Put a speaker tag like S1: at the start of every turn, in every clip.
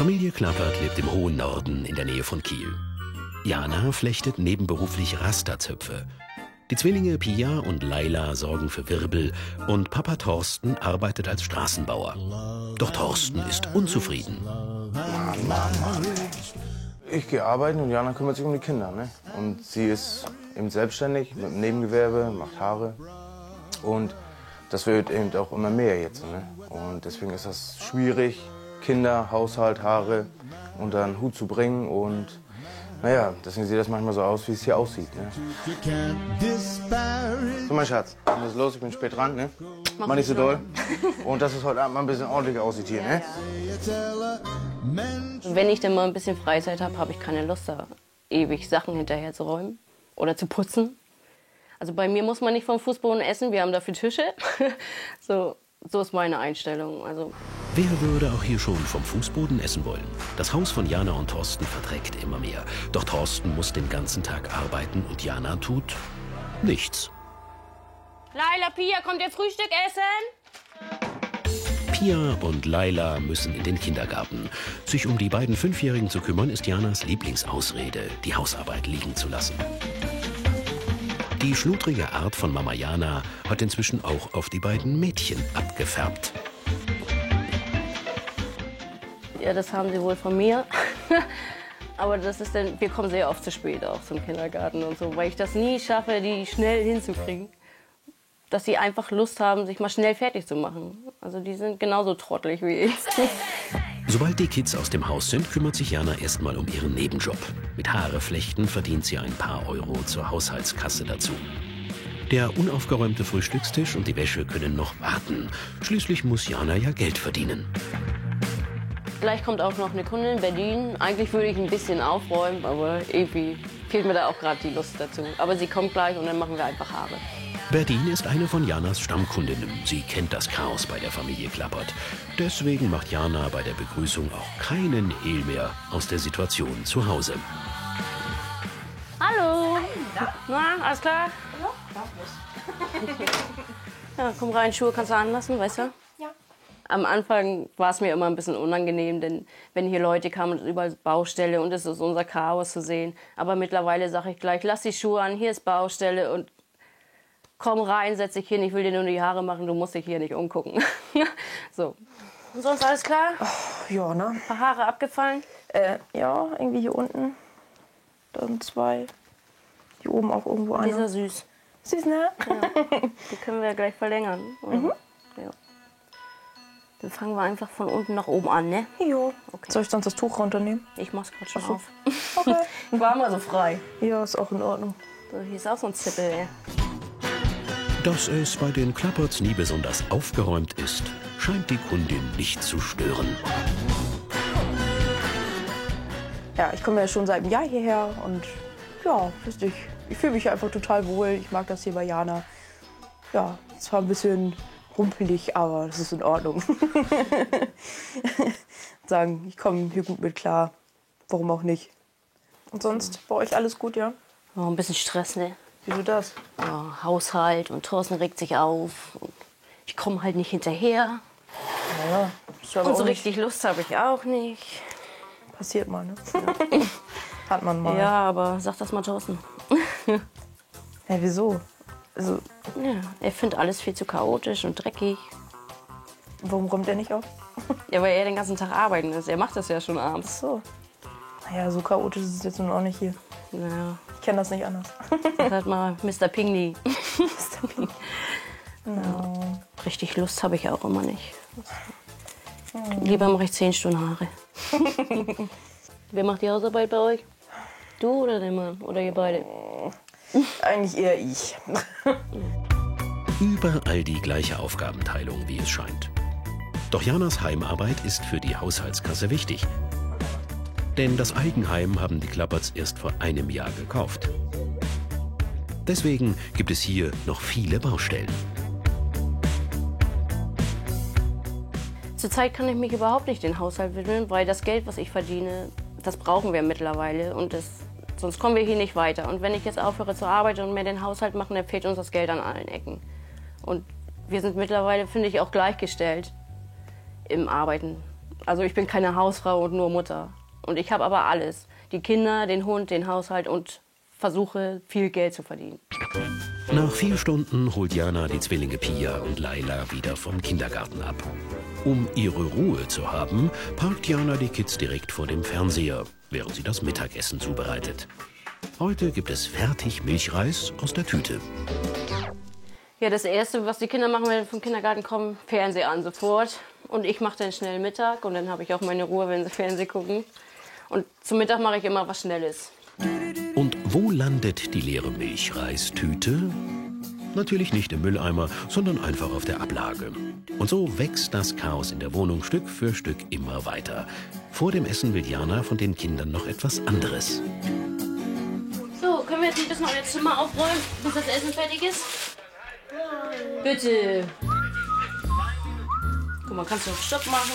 S1: Familie Klappert lebt im hohen Norden in der Nähe von Kiel. Jana flechtet nebenberuflich Rasterzöpfe. Die Zwillinge Pia und Laila sorgen für Wirbel und Papa Thorsten arbeitet als Straßenbauer. Doch Thorsten ist unzufrieden.
S2: Mann. Ich gehe arbeiten und Jana kümmert sich um die Kinder. Ne? Und sie ist eben selbstständig mit einem Nebengewerbe, macht Haare. Und das wird eben auch immer mehr jetzt. Ne? Und deswegen ist das schwierig, Kinder, Haushalt, Haare unter einen Hut zu bringen. Und naja, deswegen sieht das manchmal so aus, wie es hier aussieht. Ne? So, mein Schatz, was ist los? Ich bin spät dran. Ne? Mach nicht so doll. Und dass es heute Abend mal ein bisschen ordentlicher aussieht hier. Ne?
S3: Wenn ich dann mal ein bisschen Freizeit habe, habe ich keine Lust, da ewig Sachen hinterher zu räumen oder zu putzen. Also bei mir muss man nicht vom Fußboden essen, wir haben dafür Tische. So ist meine Einstellung. Also
S1: Wer würde auch hier schon vom Fußboden essen wollen? Das Haus von Jana und Thorsten verträgt immer mehr. Doch Thorsten muss den ganzen Tag arbeiten und Jana tut nichts.
S3: Laila, Pia, kommt ihr Frühstück essen?
S1: Pia und Laila müssen in den Kindergarten. Sich um die beiden Fünfjährigen zu kümmern, ist Janas Lieblingsausrede, die Hausarbeit liegen zu lassen. Die schludrige Art von Mama Jana hat inzwischen auch auf die beiden Mädchen abgefärbt.
S3: Ja, das haben sie wohl von mir. Aber das ist dann, wir kommen sehr oft zu spät auch zum Kindergarten und so, weil ich das nie schaffe, die schnell hinzukriegen. Dass sie einfach Lust haben, sich mal schnell fertig zu machen. Also die sind genauso trottelig wie ich.
S1: Sobald die Kids aus dem Haus sind, kümmert sich Jana erstmal um ihren Nebenjob. Mit Haareflechten verdient sie ein paar Euro zur Haushaltskasse dazu. Der unaufgeräumte Frühstückstisch und die Wäsche können noch warten. Schließlich muss Jana ja Geld verdienen.
S3: Gleich kommt auch noch eine Kundin, Berlin. Eigentlich würde ich ein bisschen aufräumen, aber irgendwie fehlt mir da auch gerade die Lust dazu. Aber sie kommt gleich und dann machen wir einfach Haare.
S1: Berdine ist eine von Janas Stammkundinnen. Sie kennt das Chaos bei der Familie Klappert. Deswegen macht Jana bei der Begrüßung auch keinen Hehl mehr aus der Situation zu Hause.
S3: Hallo! Na, alles klar? Ja, komm rein, Schuhe kannst du anlassen, weißt du?
S4: Ja.
S3: Am Anfang war es mir immer ein bisschen unangenehm, denn wenn hier Leute kamen, überall Baustelle und es ist unser Chaos zu sehen. Aber mittlerweile sage ich gleich, lass die Schuhe an, hier ist Baustelle und komm rein, setz dich hin, ich will dir nur die Haare machen, du musst dich hier nicht umgucken. So. Und sonst alles klar?
S4: Oh, ja, ne?
S3: Ein paar Haare abgefallen?
S4: Ja, irgendwie hier unten. Dann 2. Hier oben auch irgendwo
S3: Die ist ja
S4: eine.
S3: süß.
S4: Süß, ne?
S3: Ja. Die können wir ja gleich verlängern. Ja. Dann fangen wir einfach von unten nach oben an, ne?
S4: Jo.
S3: Okay.
S4: Soll ich sonst das Tuch runternehmen?
S3: Ich mach's gerade schon
S4: Ach so.
S3: auf.
S4: Okay.
S3: Ich war mal so frei.
S4: Ja, ist auch in Ordnung.
S3: So, hier ist auch so ein Zippel, ey.
S1: Dass es bei den Klapperts nie besonders aufgeräumt ist, scheint die Kundin nicht zu stören.
S4: Ja, ich komme ja schon seit einem Jahr hierher und ja, wisst ihr, ich fühle mich einfach total wohl. Ich mag das hier bei Jana. Ja, zwar ein bisschen rumpelig, aber das ist in Ordnung. Sagen, ich komme hier gut mit klar. Warum auch nicht? Und sonst bei euch alles gut, ja?
S3: Oh, ein bisschen Stress, ne?
S4: Wieso das?
S3: Ja, Haushalt und Thorsten regt sich auf. Und ich komme halt nicht hinterher.
S4: Naja, ist aber
S3: Und so
S4: auch nicht-
S3: richtig Lust habe ich auch nicht.
S4: Passiert mal, ne? Hat man mal.
S3: Ja, aber sag das mal Thorsten.
S4: Ja, wieso? Also,
S3: Ja, er findet alles viel zu chaotisch und dreckig.
S4: warum räumt er nicht auf?
S3: Ja, weil er den ganzen Tag arbeiten ist. Er macht das ja schon abends.
S4: So. Naja, so chaotisch ist es jetzt nun auch nicht hier.
S3: Ja,
S4: Ich kenne das nicht anders.
S3: sag halt mal Mr. Pingley.
S4: Mr. Pink. No.
S3: Richtig Lust habe ich auch immer nicht. Lieber mache ich 10 Stunden Haare. Wer macht die Hausarbeit bei euch? Du oder der Mann? Oder ihr beide?
S4: Eigentlich eher ich.
S1: Überall die gleiche Aufgabenteilung, wie es scheint. Doch Janas Heimarbeit ist für die Haushaltskasse wichtig. Denn das Eigenheim haben die Klapperts erst vor einem Jahr gekauft. Deswegen gibt es hier noch viele Baustellen.
S3: Zurzeit kann ich mich überhaupt nicht den Haushalt widmen, weil das Geld, was ich verdiene, das brauchen wir mittlerweile. Und sonst kommen wir hier nicht weiter. Und wenn ich jetzt aufhöre zu arbeiten und mehr den Haushalt machen, dann fehlt uns das Geld an allen Ecken. Und wir sind mittlerweile, finde ich, auch gleichgestellt im Arbeiten. Also ich bin keine Hausfrau und nur Mutter. Und ich habe aber alles. Die Kinder, den Hund, den Haushalt und versuche viel Geld zu verdienen.
S1: Nach 4 Stunden holt Jana die Zwillinge Pia und Laila wieder vom Kindergarten ab. Um ihre Ruhe zu haben, parkt Jana die Kids direkt vor dem Fernseher, während sie das Mittagessen zubereitet. Heute gibt es fertig Milchreis aus der Tüte.
S3: Ja, das Erste, was die Kinder machen, wenn sie vom Kindergarten kommen, Fernseher an sofort. Und ich mache dann schnell Mittag und dann habe ich auch meine Ruhe, wenn sie Fernsehen gucken. Und zum Mittag mache ich immer was Schnelles.
S1: Und wo landet die leere Milchreistüte? Natürlich nicht im Mülleimer, sondern einfach auf der Ablage. Und so wächst das Chaos in der Wohnung Stück für Stück immer weiter. Vor dem Essen will Jana von den Kindern noch etwas anderes.
S3: So, können wir jetzt ein bisschen euer Zimmer aufräumen, bis das Essen fertig ist? Bitte. Guck mal, kannst du noch Stopp machen?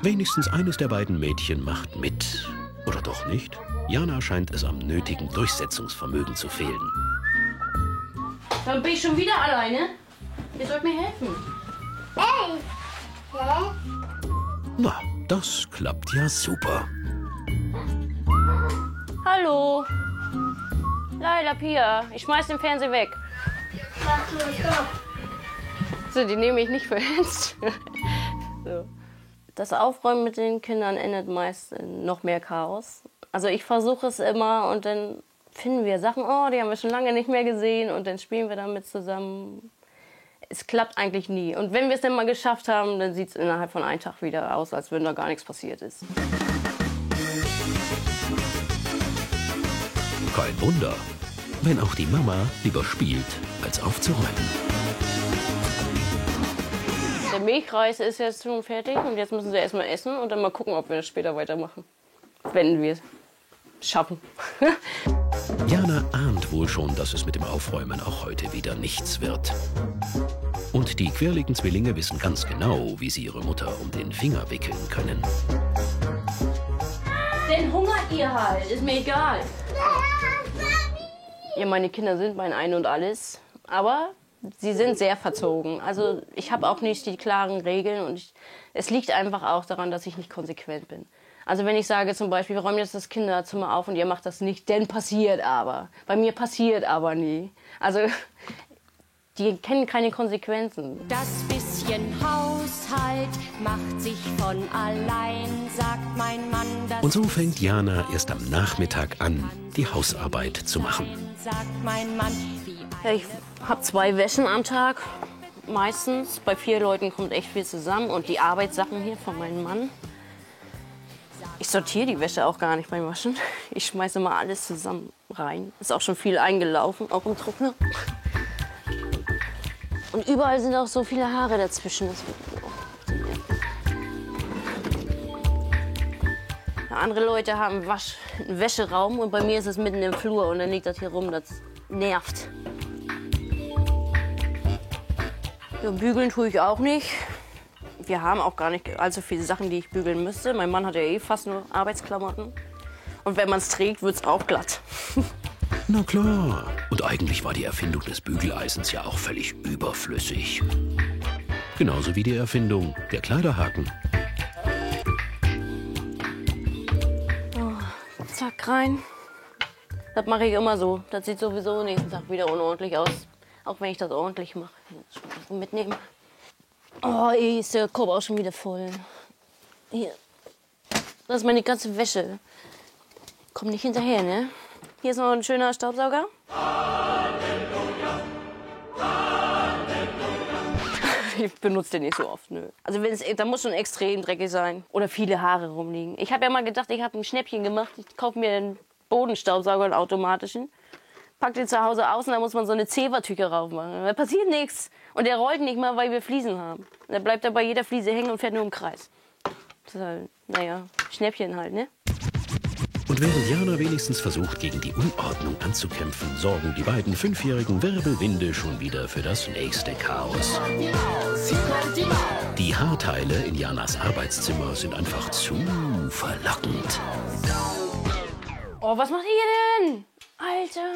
S1: Wenigstens eines der beiden Mädchen macht mit. Oder doch nicht? Jana scheint es am nötigen Durchsetzungsvermögen zu fehlen.
S3: Dann bin ich schon wieder alleine. Ihr sollt mir helfen.
S5: Hey! Hä?
S1: Na, das klappt ja super.
S3: Hallo. Laila, Pia, ich schmeiß den Fernseher weg.
S5: Mach nur Stopp.
S3: So, die nehme ich nicht für ernst. So. Das Aufräumen mit den Kindern endet meist in noch mehr Chaos. Also ich versuche es immer und dann finden wir Sachen, oh, die haben wir schon lange nicht mehr gesehen und dann spielen wir damit zusammen. Es klappt eigentlich nie. Und wenn wir es dann mal geschafft haben, dann sieht es innerhalb von einem Tag wieder aus, als wenn da gar nichts passiert ist.
S1: Kein Wunder, wenn auch die Mama lieber spielt, als aufzuräumen.
S3: Der Milchreis ist jetzt schon fertig und jetzt müssen sie erstmal essen und dann mal gucken, ob wir das später weitermachen. Wenn wir es schaffen.
S1: Jana ahnt wohl schon, dass es mit dem Aufräumen auch heute wieder nichts wird. Und die quirligen Zwillinge wissen ganz genau, wie sie ihre Mutter um den Finger wickeln können.
S3: Denn hungert ihr halt, ist mir egal. Ja, meine Kinder sind mein Ein und Alles, aber sie sind sehr verzogen. Also ich habe auch nicht die klaren Regeln und es liegt einfach auch daran, dass ich nicht konsequent bin. Also wenn ich sage zum Beispiel, wir räumen jetzt das Kinderzimmer auf und ihr macht das nicht, dann passiert aber. Bei mir passiert aber nie. Also die kennen keine Konsequenzen.
S6: Das bisschen Haushalt macht sich von allein, sagt mein Mann.
S1: Und so fängt Jana erst am Nachmittag an, die Hausarbeit zu machen.
S6: Sagt mein Mann, wie
S3: Ja, ich habe 2 Wäschen am Tag, meistens. Bei 4 Leuten kommt echt viel zusammen und die Arbeitssachen hier von meinem Mann. Ich sortiere die Wäsche auch gar nicht beim Waschen. Ich schmeiße mal alles zusammen rein. Ist auch schon viel eingelaufen, auch im Trockner. Und überall sind auch so viele Haare dazwischen. Das wird mir auch nerven. Ja, andere Leute haben einen Wäscheraum und bei mir ist es mitten im Flur und dann liegt das hier rum. Das nervt. Ja, bügeln tue ich auch nicht. Wir haben auch gar nicht allzu viele Sachen, die ich bügeln müsste. Mein Mann hat ja eh fast nur Arbeitsklamotten. Und wenn man es trägt, wird es auch glatt.
S1: Na klar. Und eigentlich war die Erfindung des Bügeleisens ja auch völlig überflüssig. Genauso wie die Erfindung der Kleiderhaken.
S3: Oh, zack, rein. Das mache ich immer so. Das sieht sowieso nächsten Tag wieder unordentlich aus. Auch wenn ich das ordentlich mache. Jetzt mitnehmen. Oh, ey, ist der Korb auch schon wieder voll. Hier. Das ist meine ganze Wäsche. Komm nicht hinterher, ne? Hier ist noch ein schöner Staubsauger. Halleluja. Halleluja. Ich benutze den nicht so oft, nö. Also da muss schon extrem dreckig sein. Oder viele Haare rumliegen. Ich habe ja mal gedacht, ich habe ein Schnäppchen gemacht. Ich kaufe mir einen Bodenstaubsauger, einen automatischen. Pack den zu Hause aus und da muss man so eine Zebertücher rauf machen. Da passiert nichts. Und der rollt nicht mal, weil wir Fliesen haben. Da bleibt er bei jeder Fliese hängen und fährt nur im Kreis. Das ist halt, naja, Schnäppchen halt, ne?
S1: Und während Jana wenigstens versucht, gegen die Unordnung anzukämpfen, sorgen die beiden 5-jährigen Wirbelwinde schon wieder für das nächste Chaos. Die Haarteile in Janas Arbeitszimmer sind einfach zu verlockend.
S3: Oh, was macht ihr denn? Alter,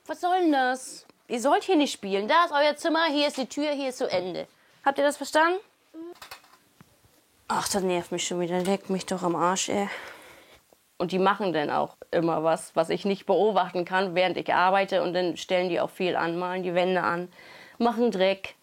S3: was soll denn das? Ihr sollt hier nicht spielen. Da ist euer Zimmer, hier ist die Tür, hier ist zu Ende. Habt ihr das verstanden? Ach, das nervt mich schon wieder. Leck mich doch am Arsch, ey. Und die machen dann auch immer was ich nicht beobachten kann, während ich arbeite. Und dann stellen die auch viel an, malen die Wände an, machen Dreck,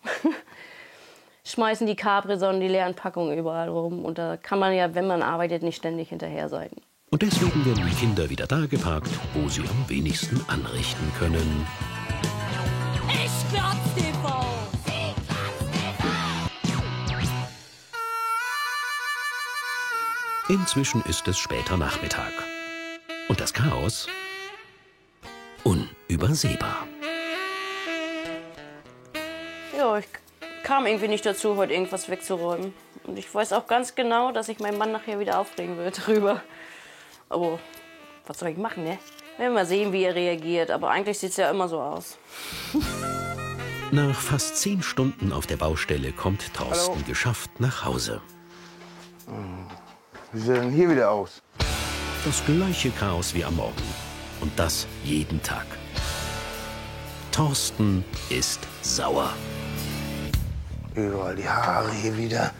S3: schmeißen die Capri-Sonnen, die leeren Packungen überall rum. Und da kann man ja, wenn man arbeitet, nicht ständig hinterher sein.
S1: Und deswegen werden die Kinder wieder da geparkt, wo sie am wenigsten anrichten können.
S6: Ich glotz TV.
S1: Inzwischen ist es später Nachmittag. Und das Chaos unübersehbar.
S3: Ja, ich kam irgendwie nicht dazu, heute irgendwas wegzuräumen. Und ich weiß auch ganz genau, dass ich meinen Mann nachher wieder aufregen will darüber. Aber was soll ich machen, ne? Wir werden mal sehen, wie er reagiert. Aber eigentlich sieht es ja immer so aus.
S1: Nach fast 10 Stunden auf der Baustelle kommt Thorsten geschafft nach Hause.
S2: Wie sieht denn hier wieder aus?
S1: Das gleiche Chaos wie am Morgen. Und das jeden Tag. Thorsten ist sauer.
S2: Überall die Haare hier wieder.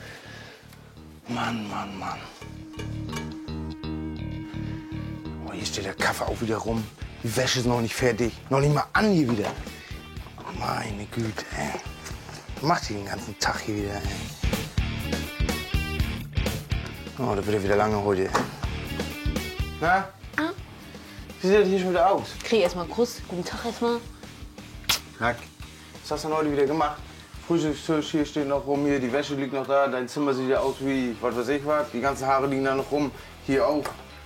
S2: Mann, Mann, Mann. Oh, hier steht der Kaffee auch wieder rum. Die Wäsche ist noch nicht fertig. Noch nicht mal an hier wieder. Meine Güte, ey. Was macht die den ganzen Tag hier wieder, ey? Oh, da wird er wieder lange heute. Na? Wie sieht das hier schon wieder aus?
S3: Krieg erstmal einen Kuss. Guten Tag erstmal.
S2: Nack. Was hast du denn heute wieder gemacht? Frühstückstisch hier steht noch rum, hier die Wäsche liegt noch da, dein Zimmer sieht ja aus wie, was weiß ich was, die ganzen Haare liegen da noch rum, hier auch.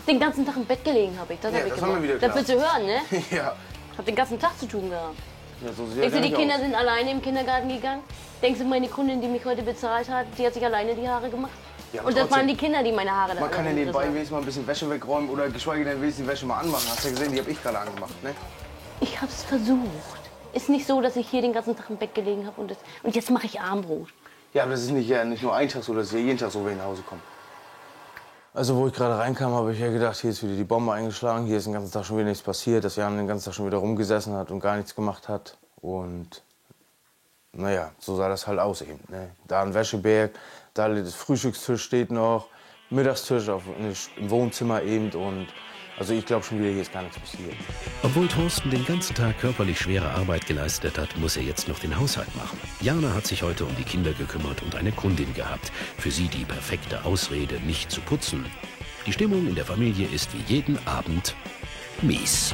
S3: Den ganzen Tag im Bett gelegen habe ich. Das
S2: Ja,
S3: hab ich
S2: das
S3: gemacht.
S2: haben wir wieder
S3: Das willst du hören, ne?
S2: Ja.
S3: Ich hab den ganzen Tag zu tun gehabt.
S2: Ja, so sieht
S3: Denkst du,
S2: das
S3: die
S2: nicht
S3: Kinder
S2: aus.
S3: sind alleine im Kindergarten gegangen? Denkst du, meine Kundin, die mich heute bezahlt hat, die hat sich alleine die Haare gemacht?
S2: Ja, aber
S3: Und das
S2: trotzdem,
S3: waren die Kinder, die meine Haare da
S2: man kann ja
S3: alle
S2: nebenbei
S3: gerissen haben.
S2: wenigstens mal ein bisschen Wäsche wegräumen oder geschweige denn wenigstens die Wäsche mal anmachen. Hast du ja gesehen, die habe ich gerade angemacht, ne?
S3: Ich hab's versucht. Ist nicht so, dass ich hier den ganzen Tag im Bett gelegen habe und jetzt mache ich Armbrot.
S2: Ja, aber das ist nicht nur ein Tag so, das ist ja jeden Tag so, wenn ich nach Hause komme. Also wo ich gerade reinkam, habe ich ja gedacht, hier ist wieder die Bombe eingeschlagen, hier ist den ganzen Tag schon wieder nichts passiert, dass Jan den ganzen Tag schon wieder rumgesessen hat und gar nichts gemacht hat. Und naja, so sah das halt aus eben. Ne? Da ein Wäscheberg, da das Frühstückstisch steht noch, Mittagstisch im Wohnzimmer eben und also ich glaube schon wieder, hier ist gar nichts passiert.
S1: Obwohl Thorsten den ganzen Tag körperlich schwere Arbeit geleistet hat, muss er jetzt noch den Haushalt machen. Jana hat sich heute um die Kinder gekümmert und eine Kundin gehabt. Für sie die perfekte Ausrede, nicht zu putzen. Die Stimmung in der Familie ist wie jeden Abend mies.